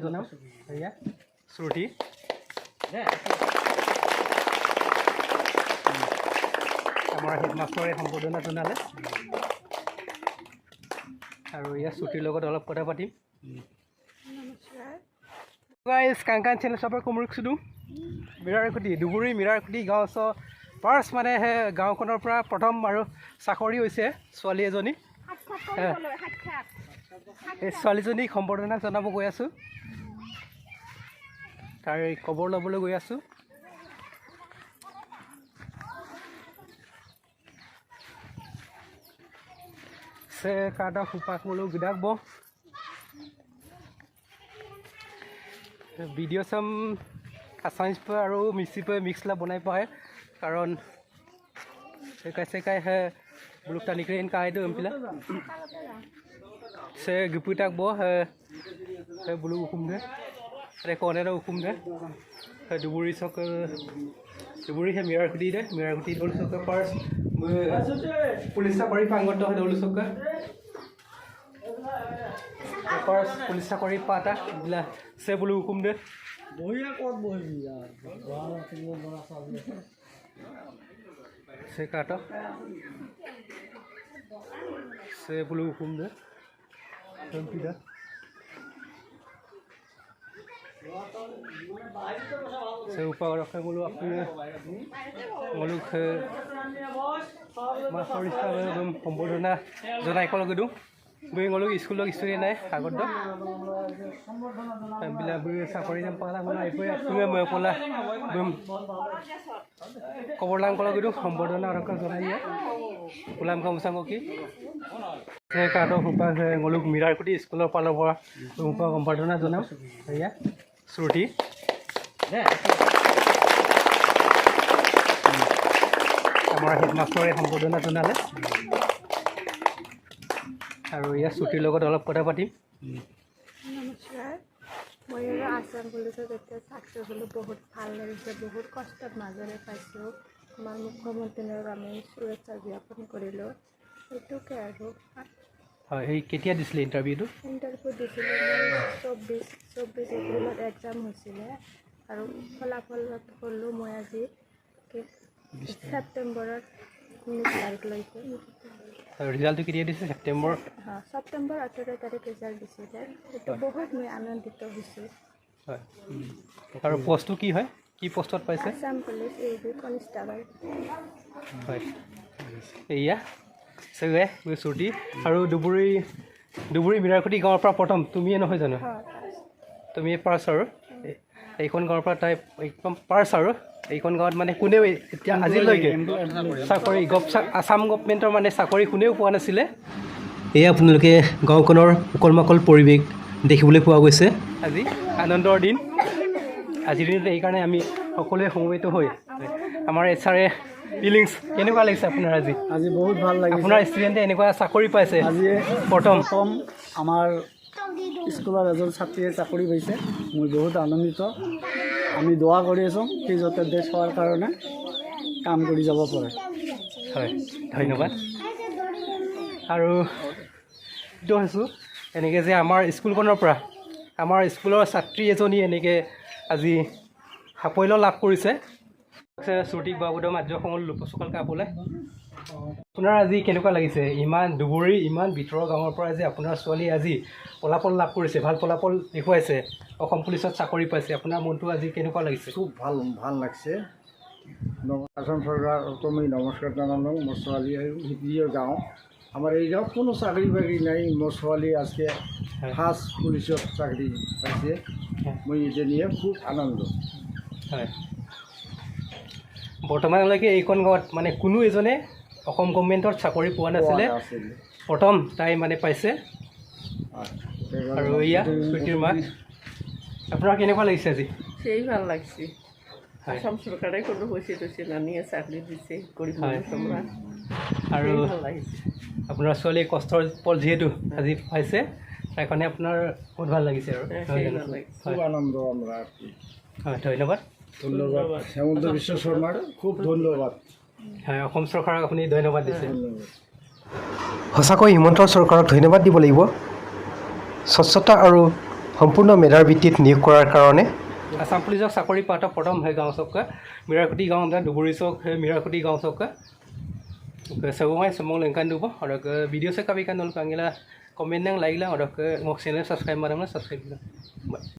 জনাম এয়া শ্ৰুতি আমাৰ হেডমাষ্টৰে সম্বৰ্ধনা জনালে আৰু এয়া শ্ৰুতিৰ লগত অলপ কথা পাতিম। গাইজ কাংকান চেনেল চাবৰ কোমৰুক চুদু মিৰাৰখুটি ধুবুৰী মিৰাৰখুটি গাঁও ওচৰ ফাৰ্ষ্ট মানে সেই গাঁওখনৰ পৰা প্ৰথম আৰু চাকৰি হৈছে ছোৱালী এজনী। এই ছোৱালীজনীক সম্বৰ্ধনা জনাব গৈ আছোঁ, তাৰ খবৰ ল'বলৈ গৈ আছোঁ। সে কাটা সুপাক মোলো গিদাকব ভিডিঅ' চাম আছামিজ পে আৰু মিক্সি পে মিক্সলা বনাই পায় কাৰণ সেকাই হে বুলুক টানিকে ইনকা আইটো এমপিলা से गिपुटाक बो है बुलु हुकुम दे अरे कोने रे हुकुम दे दुबुरी सक दुबुरी है मिरारखुटी डोल सक पार्स पुलिस चाकरी पांगत है डोल सक पार्स पुलिस चाकरी पाता बिला से बुलु हुकुम दे बहिया कोत बहि यार बाला तिनो बड़ा साबले से काटा से blue Hukum they Tidak. Saya upah orang mulu aku mulu ke Mas Forista belum pembodona zona ekol gedung. Gue ngolok school log istri nai agot do. Bila beri sakori jam pala guna ipo ya tunga mau pola belum. Koborlang kalau gedung pembodona orang ke zona ya. Ulam kamu sanggup saya kata upah saya ngolok Mirarkhuti sekolah pala bora upah সম্বৰ্ধনা জনাম এয়া শ্ৰুতি আমাৰ হেডমাষ্টৰে সম্বৰ্ধনা জনালে আৰু এয়া শ্ৰুতিৰ লগত অলপ কথা পাতিম। নমস্কাৰ, মই আসাম পুলিচত এতিয়া চাকৰি হ'লো বহুত ভাল লাগিছে, বহুত কষ্টৰ মাজেৰে পাইছোঁ। আমাৰ মুখ্যমন্ত্ৰীৰ আমি শুভেচ্ছা জ্ঞাপন কৰিলোঁ। এইটোকে আৰু হয়, এই কেতিয়া দিছিলে ইণ্টাৰভিউ দিছিলে 24 এপ্ৰিলত এক্সাম হৈছিলে আৰু ফলাফল হ'লোঁ মই আজি ছেপ্টেম্বৰৰ 19 তাৰিখলৈকে। ৰিজাল্টটো কেতিয়া দিছে? ছেপ্টেম্বৰ 18 তাৰিখ ৰিজাল্ট দিছিলে। সেইটো বহুত মই আনন্দিত হৈছোঁ। হয়, আৰু পোষ্টটো কি হয়, কি পোষ্টত পাইছে? আসাম পুলিচ এইটো কনষ্টেবল। হয়, এয়া সেয়ে শ্ৰুতি আৰু দুবুৰী মিৰাৰখুটি গাঁৱৰ পৰা প্ৰথম তুমিয়ে নহয় জানো? তুমি পাৰ্চ আৰু এইখন গাঁৱৰ পৰা তাই একদম পাৰ্চ আৰু এইখন গাঁৱত মানে কোনেও এতিয়া আজিলৈকে চাকৰি আসাম গভমেণ্টৰ মানে চাকৰি কোনেও পোৱা নাছিলে। এয়া আপোনালোকে গাঁওখনৰ উকল মাকল পৰিৱেশ দেখিবলৈ পোৱা গৈছে। আজি আনন্দৰ দিন, আজিৰ দিনত এইকাৰণে আমি সকলোৱে সমবেত হৈ আমাৰ এছাৰে ফিলিংছ কেনেকুৱা লাগিছে আপোনাৰ? আজি বহুত ভাল লাগিছে। আপোনাৰ ষ্টুডেণ্টে এনেকুৱা চাকৰি পাইছে, আজি প্ৰথম আমাৰ স্কুলৰ এজন ছাত্ৰীয়ে চাকৰি পাইছে। মই বহুত আনন্দিত। আমি দোৱা কৰি আছোঁ সি যাতে দেশ হোৱাৰ কাৰণে কাম কৰি যাব পাৰে। হয়, ধন্যবাদ। আৰু এইটো হৈছোঁ এনেকৈ যে আমাৰ স্কুলখনৰ পৰা আমাৰ স্কুলৰ ছাত্ৰী এজনী এনেকৈ আজি সাফল্য লাভ কৰিছে। শ্ৰুতিক বাবুদম আৰ্য সমল লোকচকল কাপোলে আপোনাৰ আজি কেনেকুৱা লাগিছে? দুবুৰী ইমান ভিতৰৰ গাঁৱৰ পৰা যে আপোনাৰ ছোৱালী আজি ফলাফল লাভ কৰিছে, ভাল ফলাফল দেখুৱাইছে, অসম পুলিচত চাকৰি পাইছে, আপোনাৰ মনটো আজি কেনেকুৱা লাগিছে? খুব ভাল লাগছে। আসাম চৰকাৰক মই নমস্কাৰ জনালোঁ। মোৰ ছোৱালী ভিতৰীয় গাঁও, আমাৰ এই গাঁৱত কোনো চাকৰি বাকৰি নাই। মোৰ ছোৱালী আজকে ফাৰ্ষ্ট পুলিচত চাকৰি পাইছে। মই এতিয়া নিয়ে খুব আনন্দ। হয়, বৰ্তমানলৈকে এইখন গাঁৱত মানে কোনো এজনে অসম গভৰ্ণমেণ্টৰ চাকৰি পোৱা নাছিলে, প্ৰথম তাই মানে পাইছে। আৰু এয়া শ্ৰুতিৰ মাক, আপোনাৰ কেনেকুৱা লাগিছে আজি? সেই ভাল লাগছে। আসাম চৰকাৰে কোনো পইচা টইচা নানিয়ে চাকৰি দিছে কৰিব আৰু আপোনাৰ ছোৱালীৰ কষ্টৰ ফল যিহেতু আজি পাইছে তাৰ কাৰণে আপোনাৰ বহুত ভাল লাগিছে আৰু খুব আনন্দ আমৰা। হয়, ধন্যবাদ। হেমন্ত বিশ্ব শৰ্মাৰ খুব ধন্যবাদ। হয়, অসম চৰকাৰক আপুনি ধন্যবাদ দিছে। সঁচাকৈ হিমন্ত চৰকাৰক ধন্যবাদ দিব লাগিব। স্বচ্ছতা আৰু সম্পূৰ্ণ মেধাৰ ভিত্তিত নিয়োগ কৰাৰ কাৰণে আসাম পুলিচক চাকৰি পাওঁতে প্ৰথম সেই গাঁও চৌকা মিৰাকুটি গাঁও ডুবুৰী চৌক मिराकुटी गाँव चौक का सबों semong lengkan dulu और video saya kami kan dulu panggil komen yang lain lah और mau channel subscribe mana subscribe